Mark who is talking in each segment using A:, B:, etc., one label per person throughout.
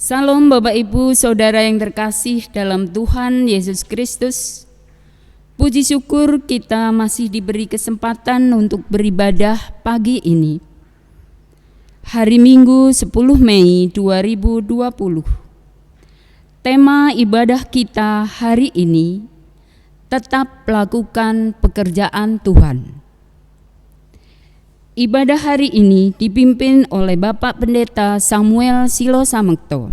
A: Salam Bapak Ibu Saudara yang terkasih dalam Tuhan Yesus Kristus. Puji syukur kita masih diberi kesempatan untuk beribadah pagi ini. Hari Minggu 10 Mei 2020. Tema ibadah kita hari ini, tetap lakukan pekerjaan Tuhan. Ibadah hari ini dipimpin oleh Bapak Pendeta Samuel Silo Samekto.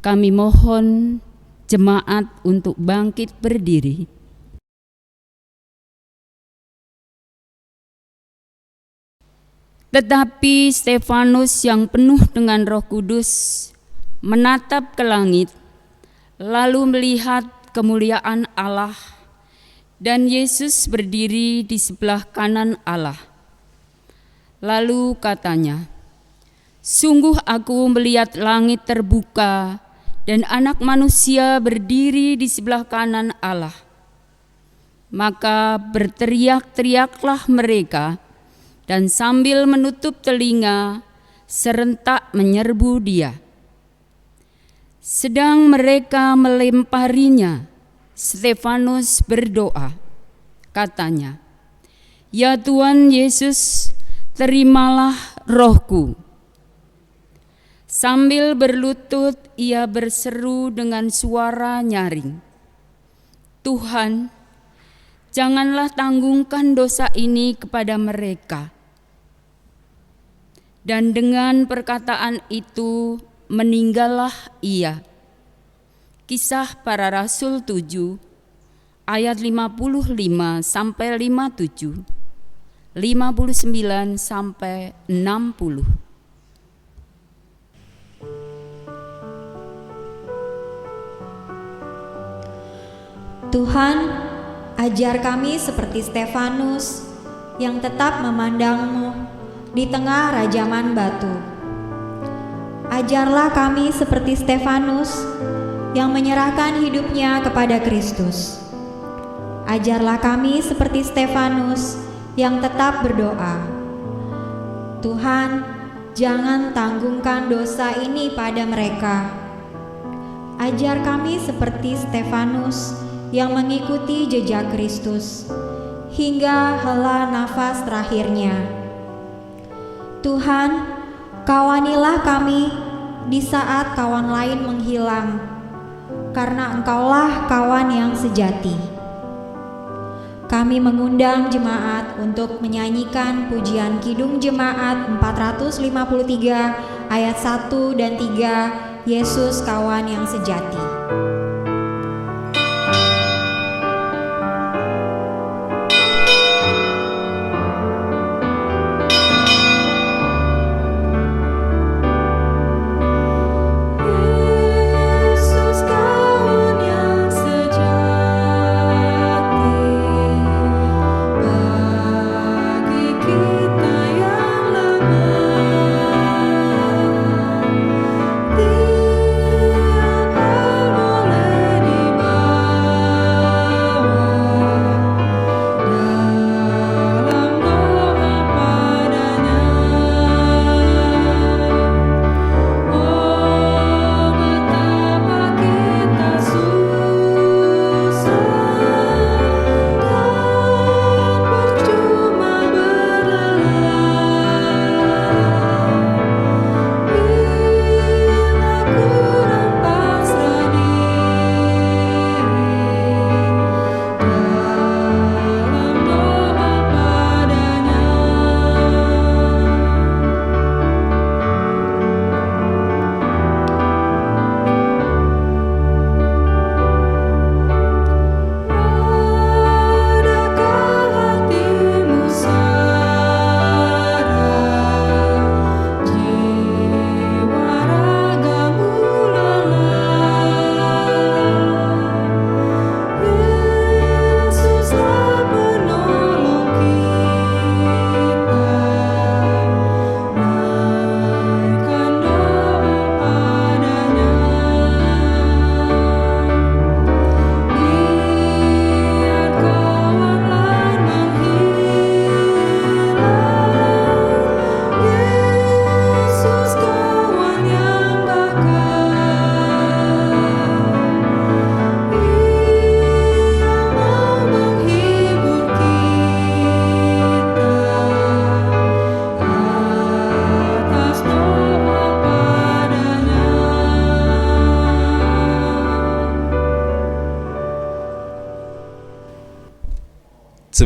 A: Kami mohon jemaat untuk bangkit berdiri. Tetapi Stefanus yang penuh dengan Roh Kudus menatap ke langit, lalu melihat kemuliaan Allah, dan Yesus berdiri di sebelah kanan Allah. Lalu katanya, "Sungguh aku melihat langit terbuka dan Anak Manusia berdiri di sebelah kanan Allah." Maka berteriak-teriaklah mereka, dan sambil menutup telinga serentak menyerbu Dia. Sedang mereka melemparinya, Stefanus berdoa, katanya, "Ya Tuhan Yesus, terimalah rohku." Sambil berlutut ia berseru dengan suara nyaring, "Tuhan, janganlah tanggungkan dosa ini kepada mereka." Dan dengan perkataan itu meninggallah ia. Kisah Para Rasul 7 ayat 55 sampai 57, 59 sampai 60.
B: Tuhan, ajar kami seperti Stefanus yang tetap memandang-Mu di tengah rajaman batu. Ajarlah kami seperti Stefanus yang menyerahkan hidupnya kepada Kristus. Ajarlah kami seperti Stefanus yang tetap berdoa, "Tuhan, jangan tanggungkan dosa ini pada mereka." Ajar kami seperti Stefanus yang mengikuti jejak Kristus hingga hela nafas terakhirnya. Tuhan, kawanilah kami di saat kawan lain menghilang, karena Engkaulah kawan yang sejati. Kami mengundang jemaat untuk menyanyikan pujian Kidung Jemaat 453 ayat 1 dan 3, Yesus kawan yang sejati.
C: Tiada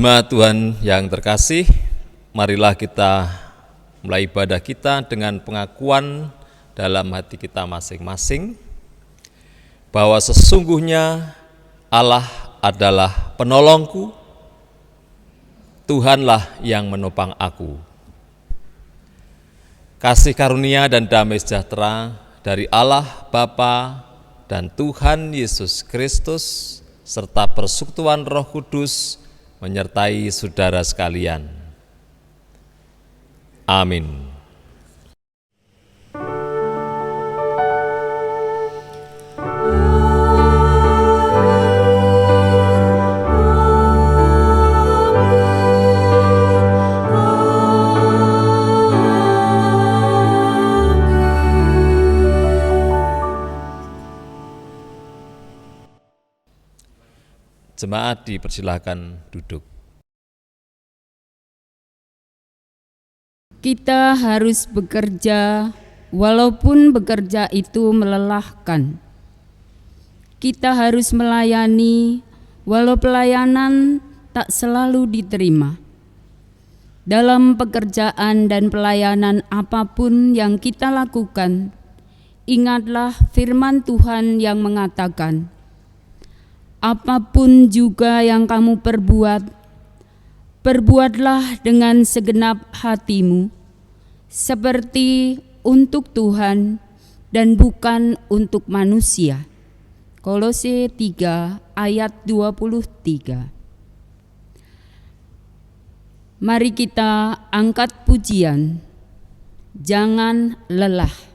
C: Jemaat Tuhan yang terkasih, marilah kita mulai ibadah kita dengan pengakuan dalam hati kita masing-masing bahwa sesungguhnya Allah adalah penolongku, Tuhanlah yang menopang aku. Kasih karunia dan damai sejahtera dari Allah Bapa dan Tuhan Yesus Kristus serta persekutuan Roh Kudus menyertai saudara sekalian. Amin. Jemaat dipersilakan duduk.
A: Kita harus bekerja, walaupun bekerja itu melelahkan. Kita harus melayani, walau pelayanan tak selalu diterima. Dalam pekerjaan dan pelayanan apapun yang kita lakukan, ingatlah firman Tuhan yang mengatakan, apapun juga yang kamu perbuat, perbuatlah dengan segenap hatimu, seperti untuk Tuhan dan bukan untuk manusia. Kolose 3 ayat 23. Mari kita angkat pujian, jangan lelah.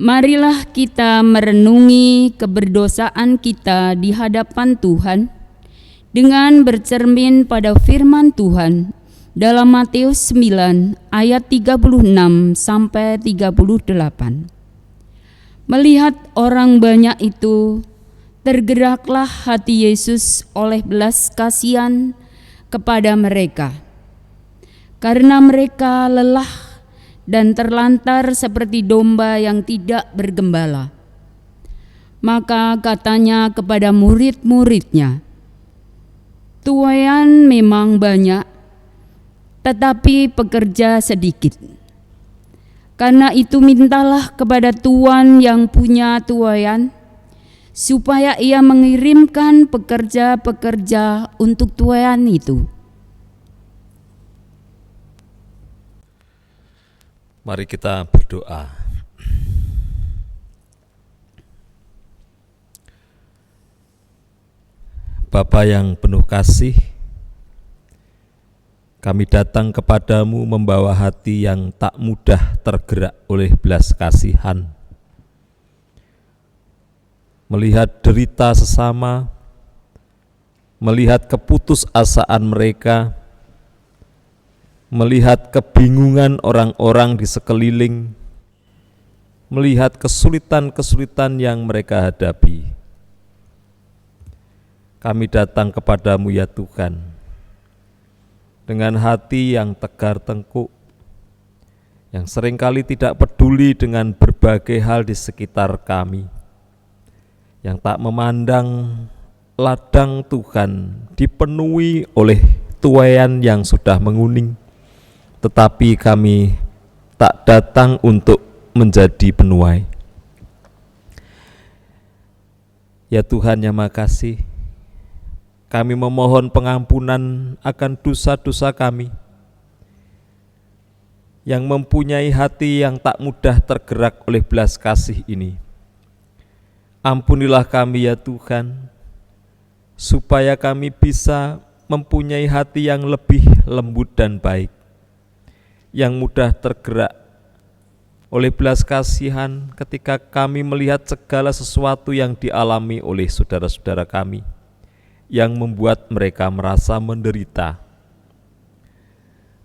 A: Marilah kita merenungi keberdosaan kita di hadapan Tuhan dengan bercermin pada firman Tuhan dalam Matius 9 ayat 36 sampai 38. Melihat orang banyak itu, tergeraklah hati Yesus oleh belas kasihan kepada mereka, karena mereka lelah dan terlantar seperti domba yang tidak bergembala. Maka katanya kepada murid-muridnya, tuaian memang banyak, tetapi pekerja sedikit. Karena itu mintalah kepada Tuhan yang punya tuaian, supaya ia mengirimkan pekerja-pekerja untuk tuaian itu.
C: Mari kita berdoa. Bapa yang penuh kasih, kami datang kepadamu membawa hati yang tak mudah tergerak oleh belas kasihan. Melihat derita sesama, melihat keputusasaan mereka, melihat kebingungan orang-orang di sekeliling, melihat kesulitan-kesulitan yang mereka hadapi. Kami datang kepadamu ya Tuhan, dengan hati yang tegar tengkuk, yang seringkali tidak peduli dengan berbagai hal di sekitar kami, yang tak memandang ladang Tuhan dipenuhi oleh tuaian yang sudah menguning, tetapi kami tak datang untuk menjadi penuai. Ya Tuhan yang makasih, kami memohon pengampunan akan dosa-dosa kami yang mempunyai hati yang tak mudah tergerak oleh belas kasih ini. Ampunilah kami ya Tuhan, supaya kami bisa mempunyai hati yang lebih lembut dan baik, yang mudah tergerak oleh belas kasihan ketika kami melihat segala sesuatu yang dialami oleh saudara-saudara kami, yang membuat mereka merasa menderita.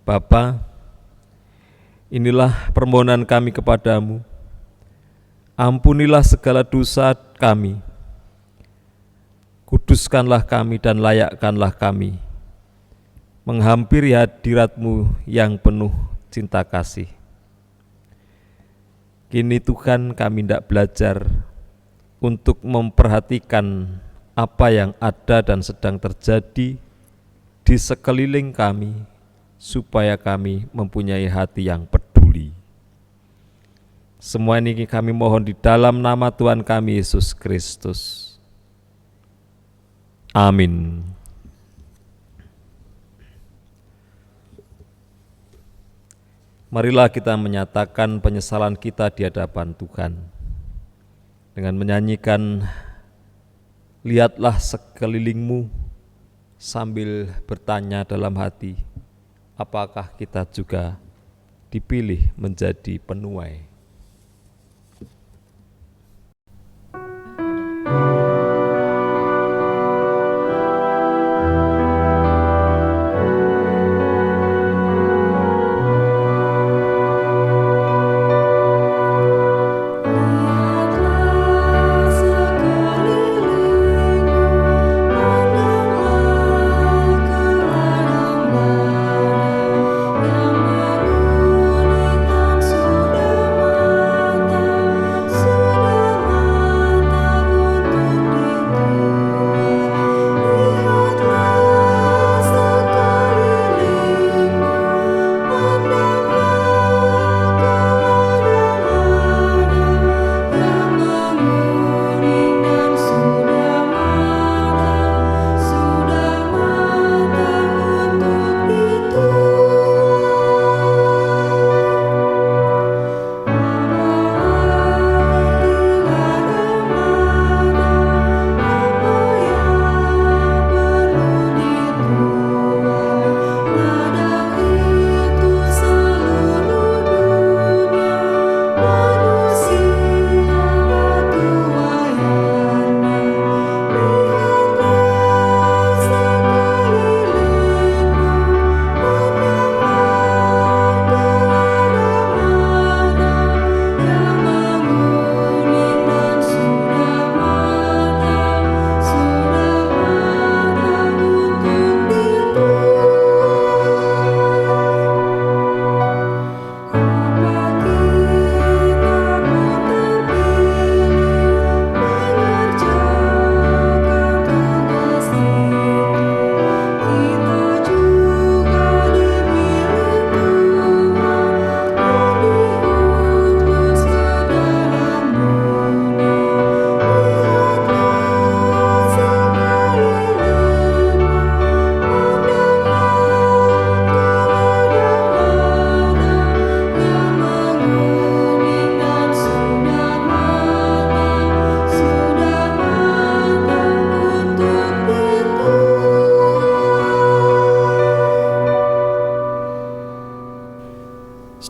C: Bapa, inilah permohonan kami kepadamu. Ampunilah segala dosa kami. Kuduskanlah kami dan layakkanlah kami menghampiri hadirat-Mu yang penuh cinta kasih. Kini Tuhan kami hendak belajar untuk memperhatikan apa yang ada dan sedang terjadi di sekeliling kami, supaya kami mempunyai hati yang peduli. Semua ini kami mohon di dalam nama Tuhan kami Yesus Kristus. Amin. Marilah kita menyatakan penyesalan kita di hadapan Tuhan dengan menyanyikan "Lihatlah sekelilingmu" sambil bertanya dalam hati, apakah kita juga dipilih menjadi penuai?
B: Yang menggulingkan sudah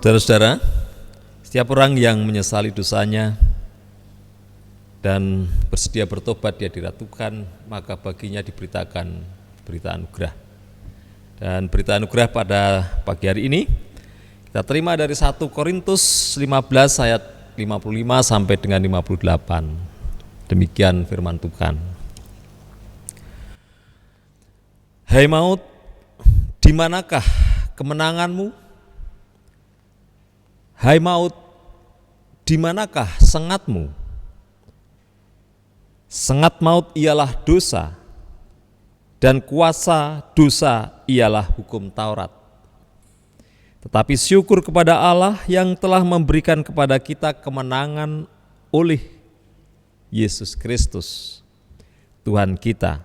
C: Saudara-saudara, setiap orang yang menyesali dosanya dan bersedia bertobat di hadirat Tuhan, maka baginya diberitakan berita anugerah. Dan berita anugerah pada pagi hari ini kita terima dari 1 Korintus 15 ayat 55 sampai dengan 58. Demikian firman Tuhan. Hai maut, di manakah kemenanganmu? Hai maut, di manakah sengatmu? Sengat maut ialah dosa, dan kuasa dosa ialah hukum Taurat. Tetapi syukur kepada Allah yang telah memberikan kepada kita kemenangan oleh Yesus Kristus, Tuhan kita.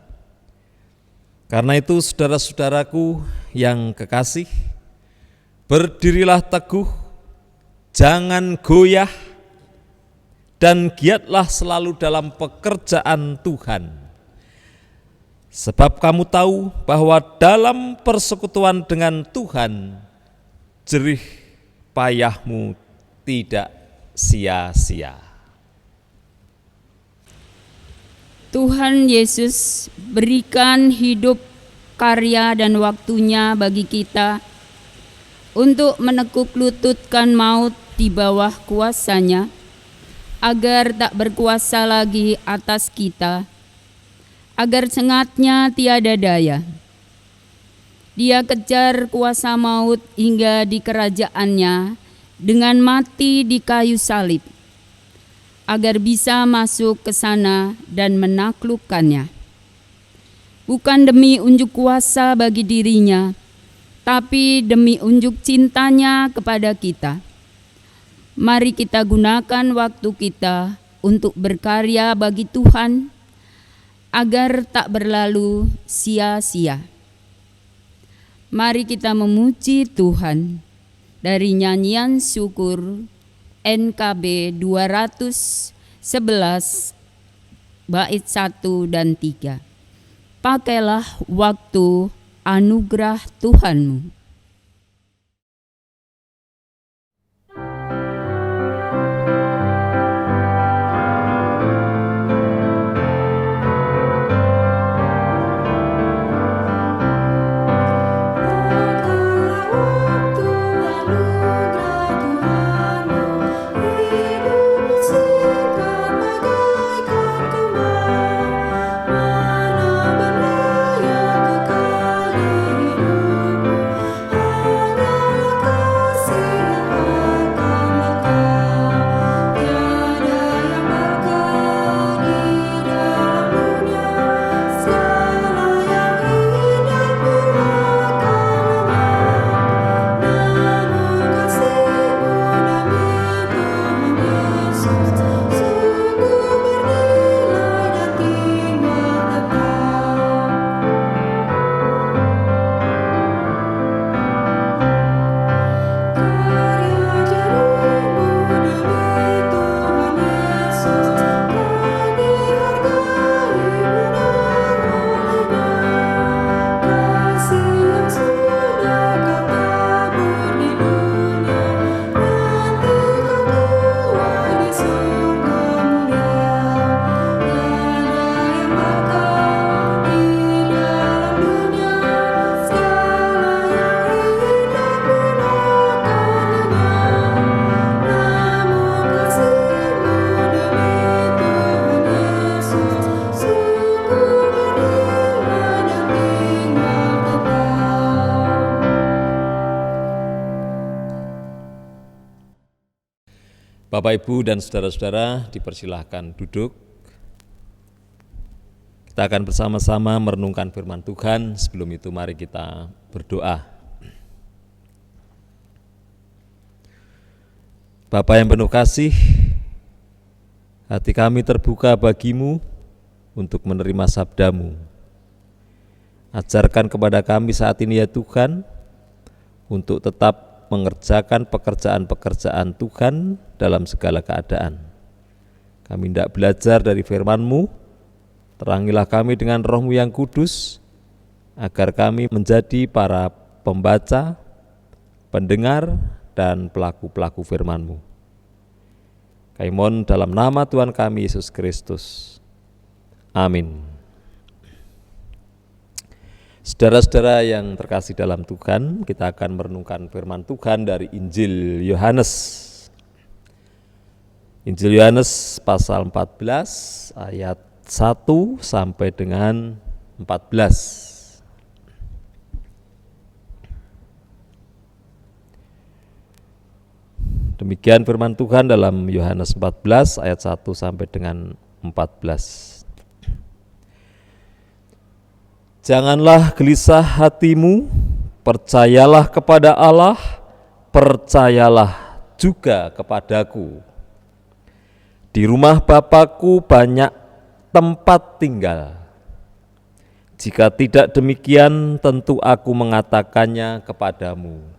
C: Karena itu saudara-saudaraku yang kekasih, berdirilah teguh, jangan goyah, dan giatlah selalu dalam pekerjaan Tuhan. Sebab kamu tahu bahwa dalam persekutuan dengan Tuhan, jerih payahmu tidak sia-sia.
A: Tuhan Yesus berikan hidup, karya, dan waktunya bagi kita untuk menekuk lututkan maut di bawah kuasanya, agar tak berkuasa lagi atas kita, agar sengatnya tiada daya. Dia kejar kuasa maut hingga di kerajaannya dengan mati di kayu salib, agar bisa masuk ke sana dan menaklukkannya. Bukan demi unjuk kuasa bagi dirinya, tapi demi unjuk cintanya kepada kita. Mari kita gunakan waktu kita untuk berkarya bagi Tuhan, agar tak berlalu sia-sia. Mari kita memuji Tuhan dari nyanyian syukur NKB 211 bait 1 dan 3. Pakailah waktu anugerah Tuhanmu.
C: Bapak, Ibu, dan saudara-saudara dipersilahkan duduk. Kita akan bersama-sama merenungkan firman Tuhan. Sebelum itu mari kita berdoa. Bapa yang penuh kasih, hati kami terbuka bagimu untuk menerima sabdamu. Ajarkan kepada kami saat ini ya Tuhan, untuk tetap mengerjakan pekerjaan-pekerjaan Tuhan dalam segala keadaan. Kami hendak belajar dari firman-Mu, terangilah kami dengan Roh-Mu yang kudus, agar kami menjadi para pembaca, pendengar, dan pelaku-pelaku firman-Mu. Kami mohon dalam nama Tuhan kami Yesus Kristus. Amin. Saudara-saudara yang terkasih dalam Tuhan, kita akan merenungkan firman Tuhan dari Injil Yohanes. Injil Yohanes pasal 14 ayat 1 sampai dengan 14. Demikian firman Tuhan dalam Yohanes 14 ayat 1 sampai dengan 14. Janganlah gelisah hatimu, percayalah kepada Allah, percayalah juga kepadaku. Di rumah Bapa-Ku banyak tempat tinggal. Jika tidak demikian, tentu aku mengatakannya kepadamu.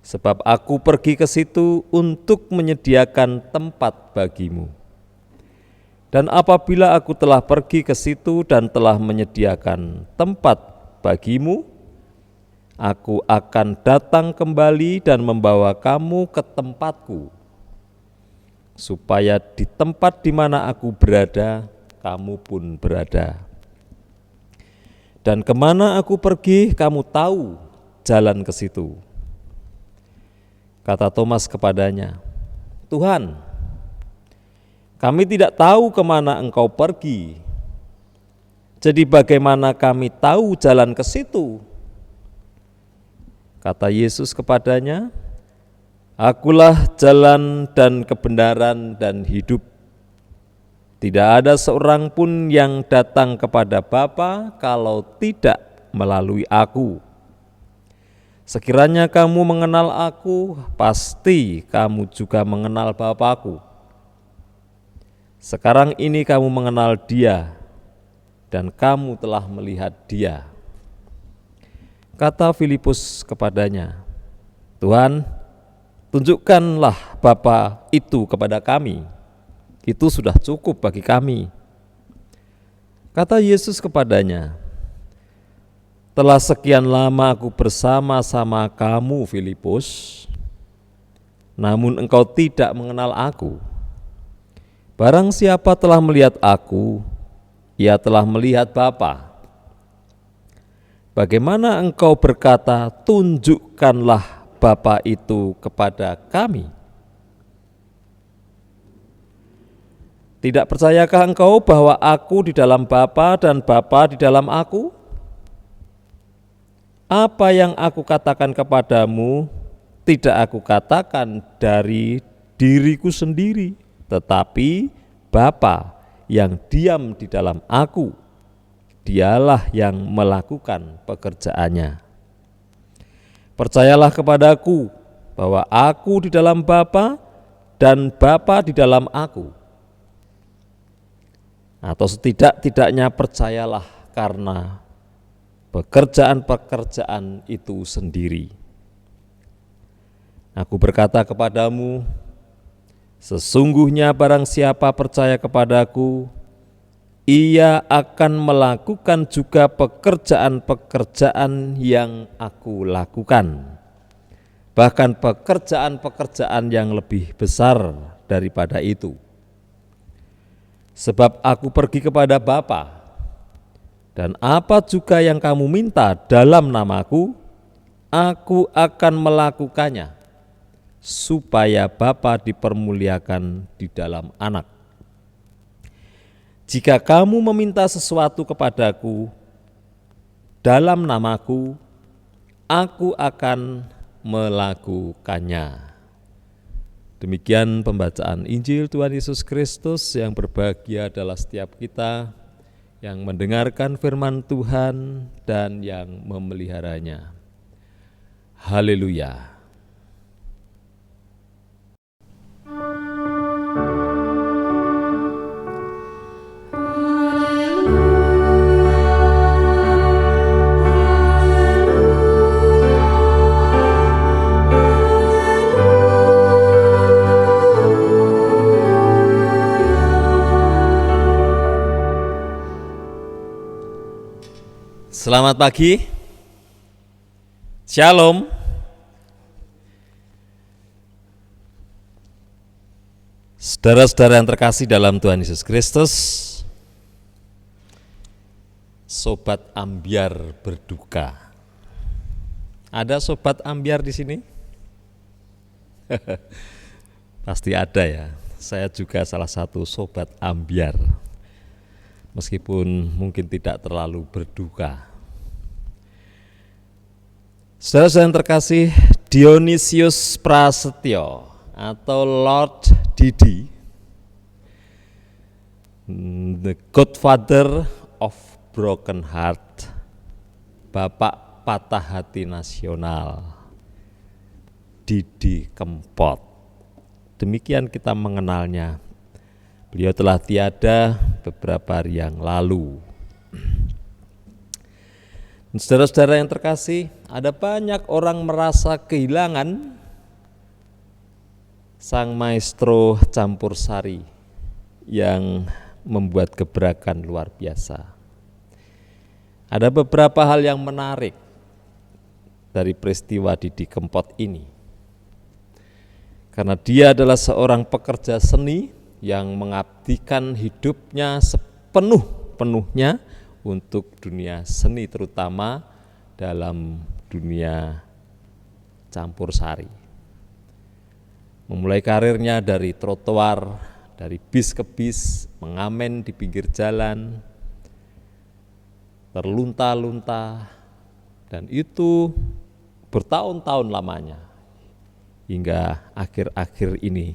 C: Sebab aku pergi ke situ untuk menyediakan tempat bagimu. Dan apabila aku telah pergi ke situ dan telah menyediakan tempat bagimu, aku akan datang kembali dan membawa kamu ke tempatku, supaya di tempat di mana aku berada, kamu pun berada. Dan kemana aku pergi, kamu tahu jalan ke situ. Kata Thomas kepadanya, Tuhan, kami tidak tahu kemana Engkau pergi. Jadi bagaimana kami tahu jalan ke situ? Kata Yesus kepadanya, Akulah jalan dan kebenaran dan hidup. Tidak ada seorang pun yang datang kepada Bapa kalau tidak melalui aku. Sekiranya kamu mengenal aku, pasti kamu juga mengenal Bapa-Ku. Sekarang ini kamu mengenal Dia, dan kamu telah melihat Dia. Kata Filipus kepadanya, Tuhan, tunjukkanlah Bapa itu kepada kami. Itu sudah cukup bagi kami. Kata Yesus kepadanya, telah sekian lama aku bersama-sama kamu, Filipus, namun engkau tidak mengenal aku. Barang siapa telah melihat aku, ia telah melihat Bapa. Bagaimana engkau berkata, tunjukkanlah Bapa itu kepada kami? Tidak percayakah engkau bahwa aku di dalam Bapa dan Bapa di dalam aku? Apa yang aku katakan kepadamu, tidak aku katakan dari diriku sendiri, tetapi Bapa yang diam di dalam aku, Dialah yang melakukan pekerjaannya. Percayalah kepadaku bahwa aku di dalam Bapa dan Bapa di dalam aku. Atau setidak-tidaknya percayalah karena pekerjaan-pekerjaan itu sendiri. Aku berkata kepadamu, sesungguhnya barang siapa percaya kepadaku, ia akan melakukan juga pekerjaan-pekerjaan yang aku lakukan. Bahkan pekerjaan-pekerjaan yang lebih besar daripada itu. Sebab aku pergi kepada Bapa, dan apa juga yang kamu minta dalam namaku, aku akan melakukannya, supaya Bapa dipermuliakan di dalam Anak. Jika kamu meminta sesuatu kepadaku dalam namaku, aku akan melakukannya. Demikian pembacaan Injil Tuhan Yesus Kristus. Yang berbahagia adalah setiap kita yang mendengarkan firman Tuhan dan yang memeliharanya. Haleluya. Selamat pagi, Shalom. Saudara-saudara yang terkasih dalam Tuhan Yesus Kristus, sobat ambyar berduka. Ada sobat ambyar di sini? Pasti ada ya. Saya juga salah satu sobat ambyar. Meskipun mungkin tidak terlalu berduka. Saudara-saudara yang terkasih, Dionysius Prasetyo atau Lord Didi, the godfather of broken heart, bapak patah hati nasional, Didi Kempot. Demikian kita mengenalnya. Beliau telah tiada beberapa hari yang lalu. Saudara-saudara yang terkasih, ada banyak orang merasa kehilangan sang maestro campur sari yang membuat gebrakan luar biasa. Ada beberapa hal yang menarik dari peristiwa Didi Kempot ini. Karena dia adalah seorang pekerja seni yang mengabdikan hidupnya sepenuh-penuhnya untuk dunia seni, terutama dalam dunia campur sari. Memulai karirnya dari trotoar, dari bis ke bis, mengamen di pinggir jalan, terlunta-lunta, dan itu bertahun-tahun lamanya. Hingga akhir-akhir ini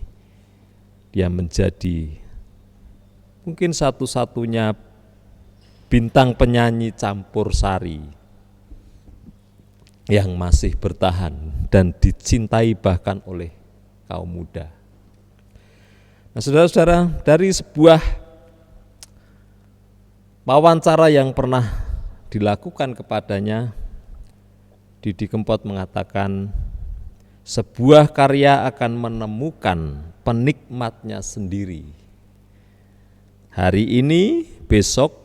C: dia menjadi mungkin satu-satunya bintang penyanyi campur sari yang masih bertahan dan dicintai bahkan oleh kaum muda. Nah, saudara-saudara, dari sebuah wawancara yang pernah dilakukan kepadanya, Didi Kempot mengatakan, sebuah karya akan menemukan penikmatnya sendiri. Hari ini, besok,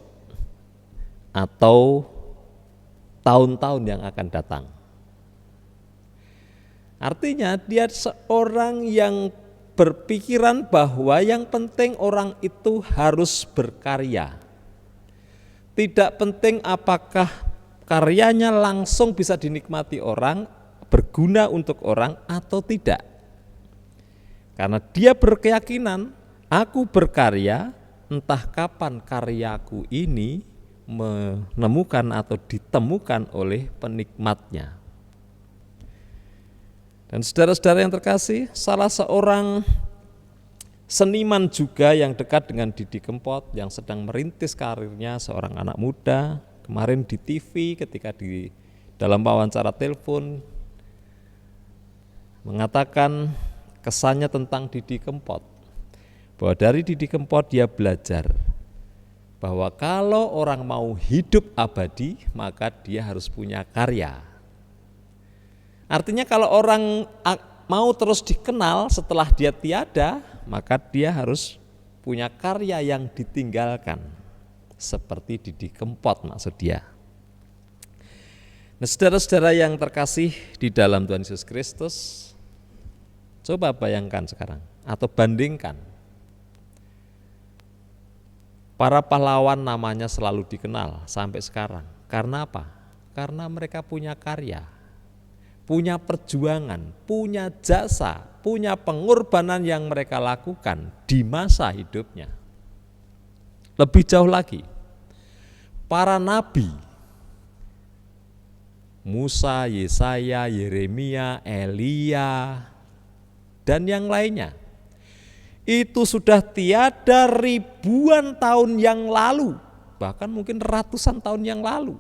C: atau tahun-tahun yang akan datang. Artinya dia seorang yang berpikiran bahwa yang penting orang itu harus berkarya. Tidak penting apakah karyanya langsung bisa dinikmati orang, berguna untuk orang atau tidak. Karena dia berkeyakinan, aku berkarya, entah kapan karyaku ini menemukan atau ditemukan oleh penikmatnya. Dan saudara-saudara yang terkasih, salah seorang seniman juga yang dekat dengan Didi Kempot yang sedang merintis karirnya, seorang anak muda, kemarin di TV ketika di dalam wawancara telepon mengatakan kesannya tentang Didi Kempot, bahwa dari Didi Kempot dia belajar bahwa kalau orang mau hidup abadi, maka dia harus punya karya. Artinya kalau orang mau terus dikenal setelah dia tiada, maka dia harus punya karya yang ditinggalkan. Seperti Didi Kempot maksud dia. Nah, saudara-saudara yang terkasih di dalam Tuhan Yesus Kristus, coba bayangkan sekarang atau bandingkan. Para pahlawan namanya selalu dikenal sampai sekarang. Karena apa? Karena mereka punya karya, punya perjuangan, punya jasa, punya pengorbanan yang mereka lakukan di masa hidupnya. Lebih jauh lagi, para nabi, Musa, Yesaya, Yeremia, Elia, dan yang lainnya, itu sudah tiada ribuan tahun yang lalu, bahkan mungkin ratusan tahun yang lalu.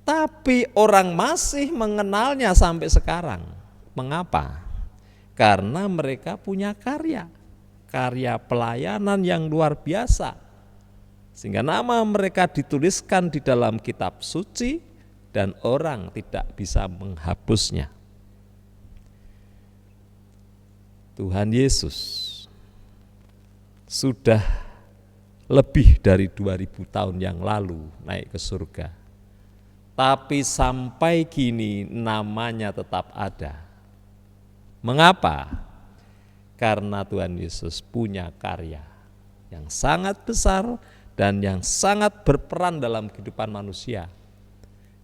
C: Tapi orang masih mengenalnya sampai sekarang. Mengapa? Karena mereka punya karya pelayanan yang luar biasa. Sehingga nama mereka dituliskan di dalam kitab suci dan orang tidak bisa menghapusnya. Tuhan Yesus sudah lebih dari 2000 tahun yang lalu naik ke surga. Tapi sampai kini namanya tetap ada. Mengapa? Karena Tuhan Yesus punya karya yang sangat besar dan yang sangat berperan dalam kehidupan manusia,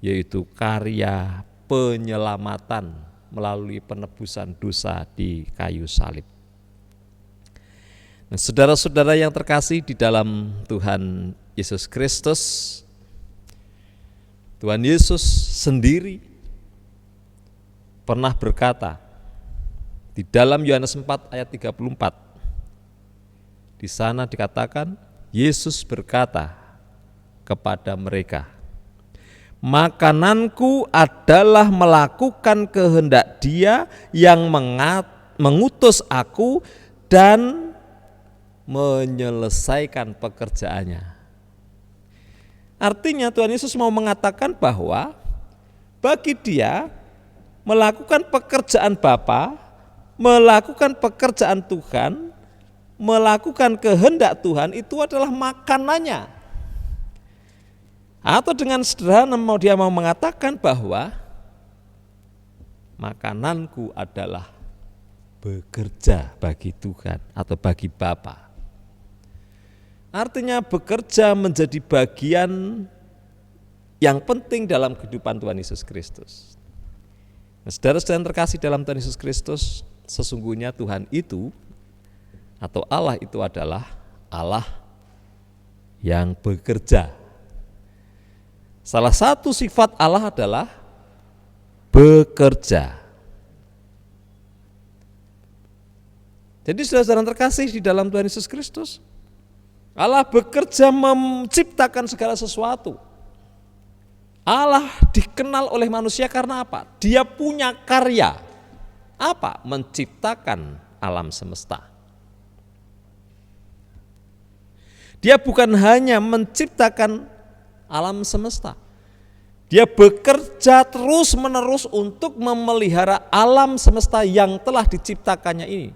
C: yaitu karya penyelamatan melalui penebusan dosa di kayu salib. Nah, saudara-saudara yang terkasih di dalam Tuhan Yesus Kristus, Tuhan Yesus sendiri pernah berkata di dalam Yohanes 4 ayat 34. Di sana dikatakan, Yesus berkata kepada mereka, "Makananku adalah melakukan kehendak Dia yang mengutus aku dan menyelesaikan pekerjaannya." Artinya Tuhan Yesus mau mengatakan bahwa bagi Dia melakukan pekerjaan Bapa, melakukan pekerjaan Tuhan, melakukan kehendak Tuhan itu adalah makanannya. Atau dengan sederhana dia mau mengatakan bahwa makananku adalah bekerja bagi Tuhan atau bagi Bapa. Artinya bekerja menjadi bagian yang penting dalam kehidupan Tuhan Yesus Kristus. Nah, saudara-saudara yang terkasih dalam Tuhan Yesus Kristus, sesungguhnya Tuhan itu atau Allah itu adalah Allah yang bekerja. Salah satu sifat Allah adalah bekerja. Jadi saudara-saudara yang terkasih di dalam Tuhan Yesus Kristus, Allah bekerja menciptakan segala sesuatu. Allah dikenal oleh manusia karena apa? Dia punya karya. Apa? Menciptakan alam semesta. Dia bukan hanya menciptakan alam semesta. Dia bekerja terus-menerus untuk memelihara alam semesta yang telah diciptakannya ini.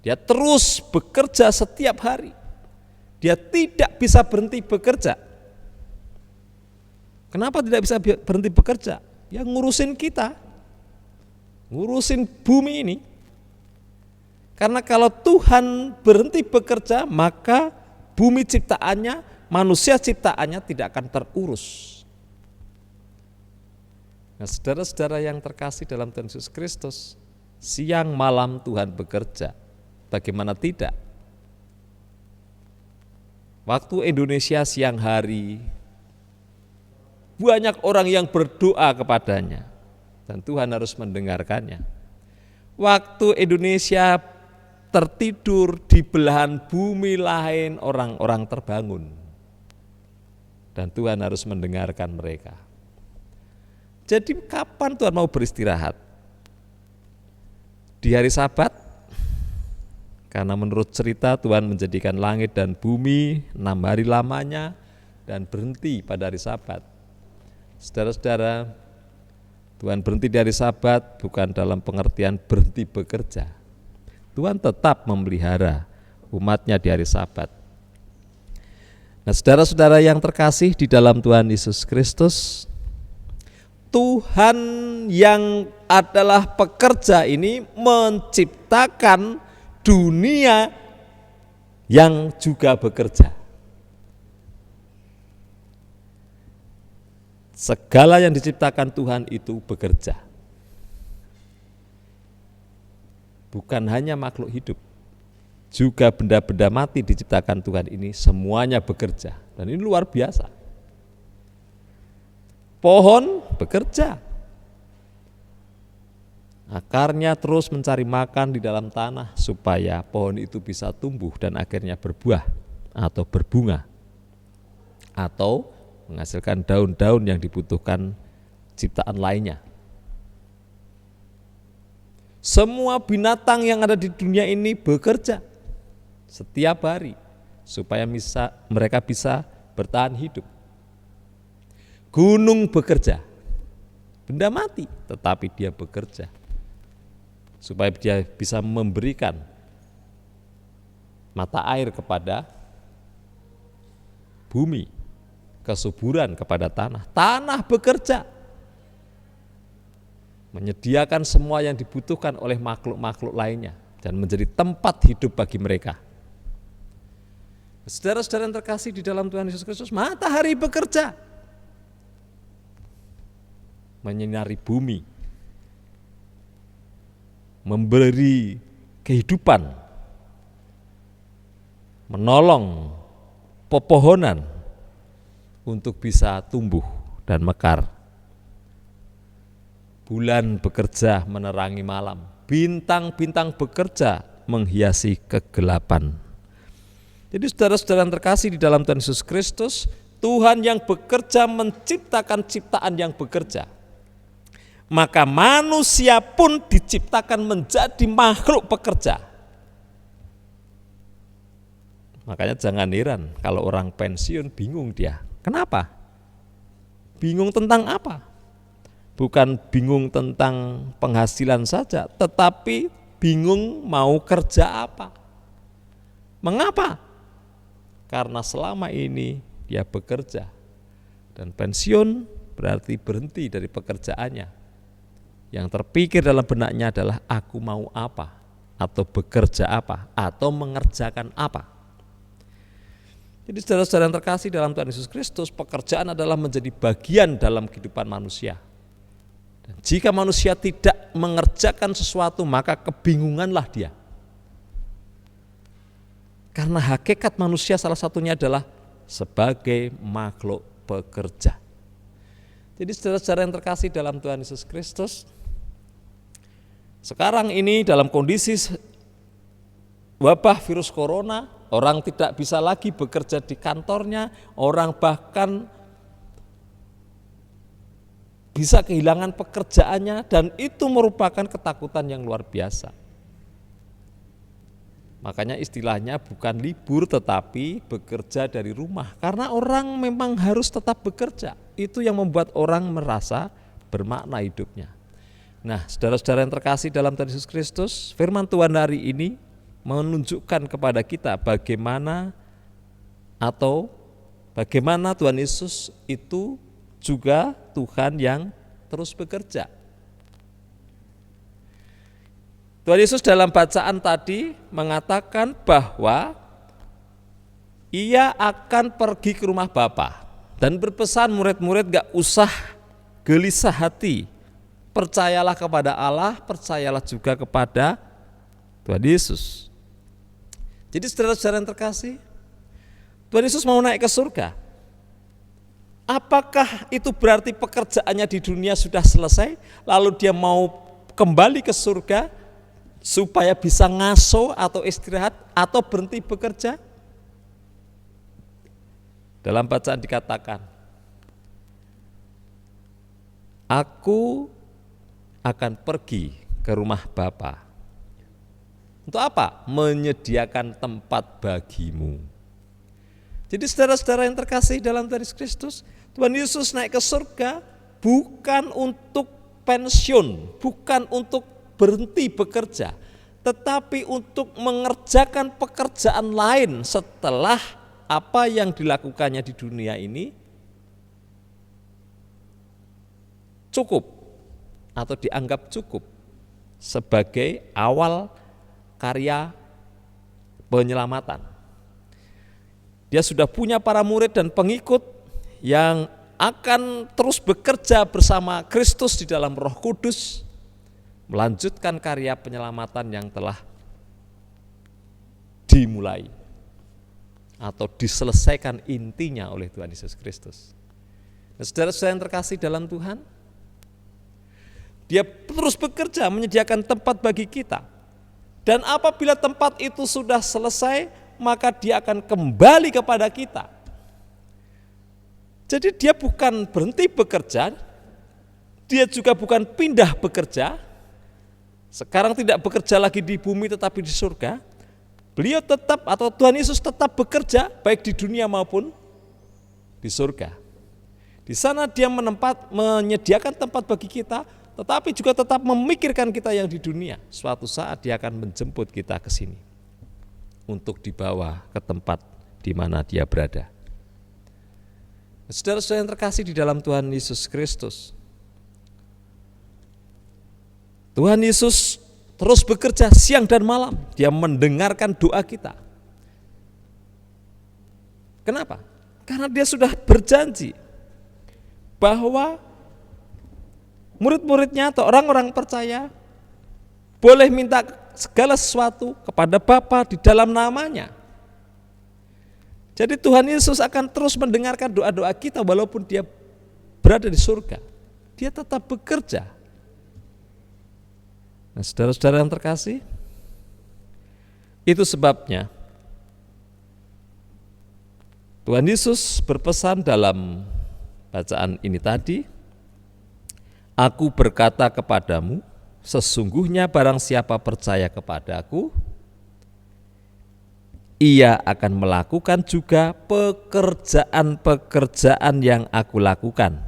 C: Dia terus bekerja setiap hari. Dia tidak bisa berhenti bekerja. Kenapa tidak bisa berhenti bekerja? Ya ngurusin kita, ngurusin bumi ini. Karena kalau Tuhan berhenti bekerja, maka bumi ciptaannya, manusia ciptaannya tidak akan terurus. Nah, saudara-saudara yang terkasih dalam Tuhan Yesus Kristus, siang malam Tuhan bekerja. Bagaimana tidak? Waktu Indonesia siang hari, banyak orang yang berdoa kepadanya dan Tuhan harus mendengarkannya. Waktu Indonesia tertidur di belahan bumi lain, orang-orang terbangun dan Tuhan harus mendengarkan mereka. Jadi kapan Tuhan mau beristirahat? Di hari Sabat? Karena menurut cerita Tuhan menjadikan langit dan bumi 6 hari lamanya dan berhenti pada hari Sabat. Saudara-saudara, Tuhan berhenti di hari Sabat bukan dalam pengertian berhenti bekerja. Tuhan tetap memelihara umatnya di hari Sabat. Nah, saudara-saudara yang terkasih di dalam Tuhan Yesus Kristus, Tuhan yang adalah pekerja ini menciptakan dunia yang juga bekerja. Segala yang diciptakan Tuhan itu bekerja. Bukan hanya makhluk hidup, juga benda-benda mati diciptakan Tuhan ini semuanya bekerja. Dan ini luar biasa. Pohon bekerja. Akarnya terus mencari makan di dalam tanah supaya pohon itu bisa tumbuh dan akhirnya berbuah atau berbunga atau menghasilkan daun-daun yang dibutuhkan ciptaan lainnya. Semua binatang yang ada di dunia ini bekerja setiap hari supaya mereka bisa bertahan hidup. Gunung bekerja, benda mati tetapi dia bekerja supaya dia bisa memberikan mata air kepada bumi, kesuburan kepada tanah. Tanah bekerja menyediakan semua yang dibutuhkan oleh makhluk-makhluk lainnya dan menjadi tempat hidup bagi mereka. Saudara-saudara yang terkasih di dalam Tuhan Yesus Kristus, matahari bekerja menyinari bumi, memberi kehidupan, menolong pepohonan untuk bisa tumbuh dan mekar. Bulan bekerja menerangi malam, bintang-bintang bekerja menghiasi kegelapan. Jadi saudara-saudara yang terkasih di dalam Tuhan Yesus Kristus, Tuhan yang bekerja menciptakan ciptaan yang bekerja. Maka manusia pun diciptakan menjadi makhluk pekerja. Makanya jangan heran kalau orang pensiun bingung dia. Kenapa? Bingung tentang apa? Bukan bingung tentang penghasilan saja, tetapi bingung mau kerja apa. Mengapa? Karena selama ini dia bekerja dan pensiun berarti berhenti dari pekerjaannya. Yang terpikir dalam benaknya adalah aku mau apa, atau bekerja apa, atau mengerjakan apa. Jadi saudara-saudara yang terkasih dalam Tuhan Yesus Kristus, pekerjaan adalah menjadi bagian dalam kehidupan manusia. Dan jika manusia tidak mengerjakan sesuatu, maka kebingunganlah dia. Karena hakikat manusia salah satunya adalah sebagai makhluk pekerja. Jadi saudara-saudara yang terkasih dalam Tuhan Yesus Kristus, sekarang ini dalam kondisi wabah virus corona, orang tidak bisa lagi bekerja di kantornya, orang bahkan bisa kehilangan pekerjaannya, dan itu merupakan ketakutan yang luar biasa. Makanya istilahnya bukan libur tetapi bekerja dari rumah, karena orang memang harus tetap bekerja. Itu yang membuat orang merasa bermakna hidupnya. Nah, saudara-saudara yang terkasih dalam Tuhan Yesus Kristus, firman Tuhan hari ini menunjukkan kepada kita bagaimana Tuhan Yesus itu juga Tuhan yang terus bekerja. Tuhan Yesus dalam bacaan tadi mengatakan bahwa ia akan pergi ke rumah Bapa dan berpesan murid-murid gak usah gelisah hati, percayalah kepada Allah, percayalah juga kepada Tuhan Yesus. Jadi saudara-saudara yang terkasih, Tuhan Yesus mau naik ke surga. Apakah itu berarti pekerjaannya di dunia sudah selesai, lalu dia mau kembali ke surga supaya bisa ngaso atau istirahat atau berhenti bekerja? Dalam bacaan dikatakan, aku akan pergi ke rumah Bapa. Untuk apa? Menyediakan tempat bagimu. Jadi saudara-saudara yang terkasih dalam Tuhan Yesus Kristus, Tuhan Yesus naik ke surga bukan untuk pensiun, bukan untuk berhenti bekerja, tetapi untuk mengerjakan pekerjaan lain setelah apa yang dilakukannya di dunia ini cukup atau dianggap cukup sebagai awal karya penyelamatan. Dia sudah punya para murid dan pengikut yang akan terus bekerja bersama Kristus di dalam Roh Kudus, melanjutkan karya penyelamatan yang telah dimulai atau diselesaikan intinya oleh Tuhan Yesus Kristus. Nah, saudara-saudara yang terkasih dalam Tuhan, dia terus bekerja menyediakan tempat bagi kita. Dan apabila tempat itu sudah selesai, maka dia akan kembali kepada kita. Jadi dia bukan berhenti bekerja, dia juga bukan pindah bekerja. Sekarang tidak bekerja lagi di bumi tetapi di surga. Beliau tetap atau Tuhan Yesus tetap bekerja baik di dunia maupun di surga. Di sana dia menyediakan tempat bagi kita, tetapi juga tetap memikirkan kita yang di dunia. Suatu saat dia akan menjemput kita ke sini untuk dibawa ke tempat di mana dia berada. Saudara-saudara yang terkasih di dalam Tuhan Yesus Kristus, Tuhan Yesus terus bekerja siang dan malam. Dia mendengarkan doa kita. Kenapa? Karena dia sudah berjanji bahwa murid-muridnya atau orang-orang percaya boleh minta segala sesuatu kepada Bapa di dalam namanya. Jadi Tuhan Yesus akan terus mendengarkan doa-doa kita walaupun dia berada di surga. Dia tetap bekerja. Nah, saudara-saudara yang terkasih, itu sebabnya Tuhan Yesus berpesan dalam bacaan ini tadi, "Aku berkata kepadamu, sesungguhnya barang siapa percaya kepadaku, ia akan melakukan juga pekerjaan-pekerjaan yang aku lakukan.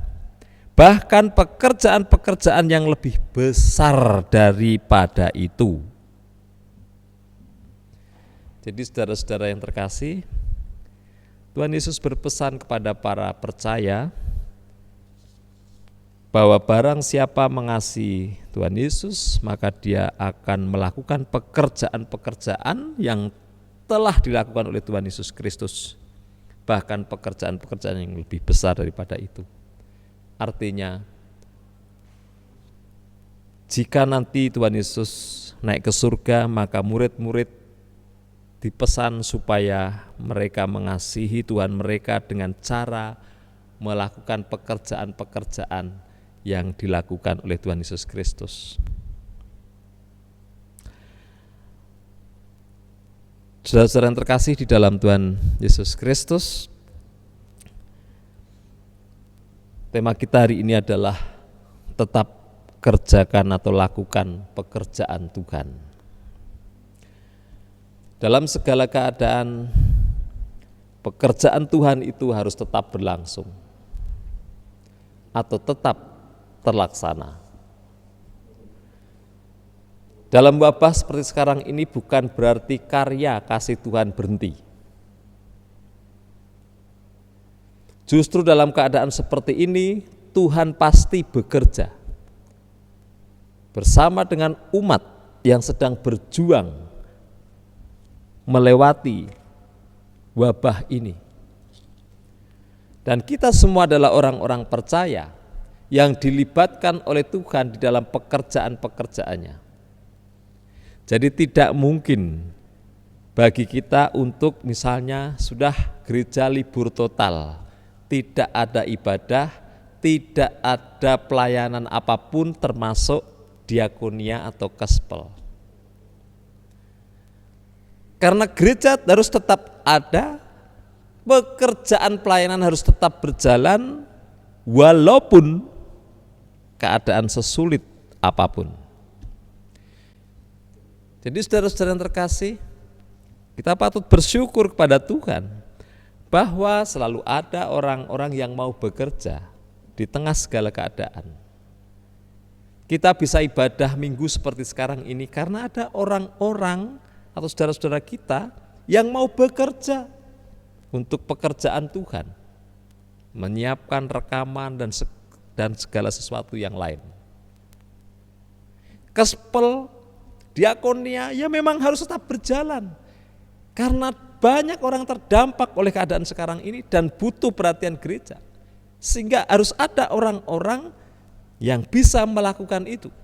C: Bahkan pekerjaan-pekerjaan yang lebih besar daripada itu." Jadi saudara-saudara yang terkasih, Tuhan Yesus berpesan kepada para percaya bahwa barang siapa mengasihi Tuhan Yesus, maka dia akan melakukan pekerjaan-pekerjaan yang telah dilakukan oleh Tuhan Yesus Kristus. Bahkan pekerjaan-pekerjaan yang lebih besar daripada itu. Artinya, jika nanti Tuhan Yesus naik ke surga, maka murid-murid dipesan supaya mereka mengasihi Tuhan mereka dengan cara melakukan pekerjaan-pekerjaan yang dilakukan oleh Tuhan Yesus Kristus. Saudara-saudara yang terkasih di dalam Tuhan Yesus Kristus, tema kita hari ini adalah tetap kerjakan atau lakukan pekerjaan Tuhan. Dalam segala keadaan, pekerjaan Tuhan itu harus tetap berlangsung atau tetap terlaksana. Dalam wabah seperti sekarang ini bukan berarti karya kasih Tuhan berhenti. Justru dalam keadaan seperti ini, Tuhan pasti bekerja bersama dengan umat yang sedang berjuang melewati wabah ini. Dan kita semua adalah orang-orang percaya yang dilibatkan oleh Tuhan di dalam pekerjaan-pekerjaannya. Jadi tidak mungkin bagi kita untuk misalnya sudah gereja libur total, tidak ada ibadah, tidak ada pelayanan apapun termasuk diakonia atau gospel. Karena gereja harus tetap ada, pekerjaan pelayanan harus tetap berjalan walaupun keadaan sesulit apapun. Jadi saudara-saudara yang terkasih, kita patut bersyukur kepada Tuhan bahwa selalu ada orang-orang yang mau bekerja di tengah segala keadaan. Kita bisa ibadah minggu seperti sekarang ini karena ada orang-orang atau saudara-saudara kita yang mau bekerja untuk pekerjaan Tuhan, menyiapkan rekaman dan segala sesuatu yang lain. Gospel, diakonia ya memang harus tetap berjalan karena banyak orang terdampak oleh keadaan sekarang ini dan butuh perhatian gereja. Sehingga harus ada orang-orang yang bisa melakukan itu.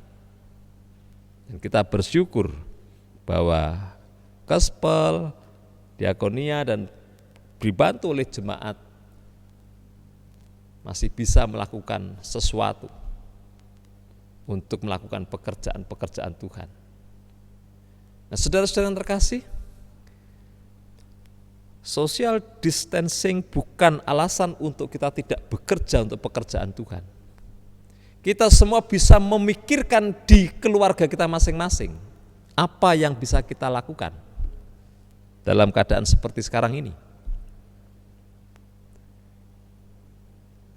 C: Dan kita bersyukur bahwa gospel, diakonia dan dibantu oleh jemaat masih bisa melakukan sesuatu untuk melakukan pekerjaan-pekerjaan Tuhan. Nah, saudara-saudara yang terkasih, social distancing bukan alasan untuk kita tidak bekerja untuk pekerjaan Tuhan. Kita semua bisa memikirkan di keluarga kita masing-masing apa yang bisa kita lakukan dalam keadaan seperti sekarang ini.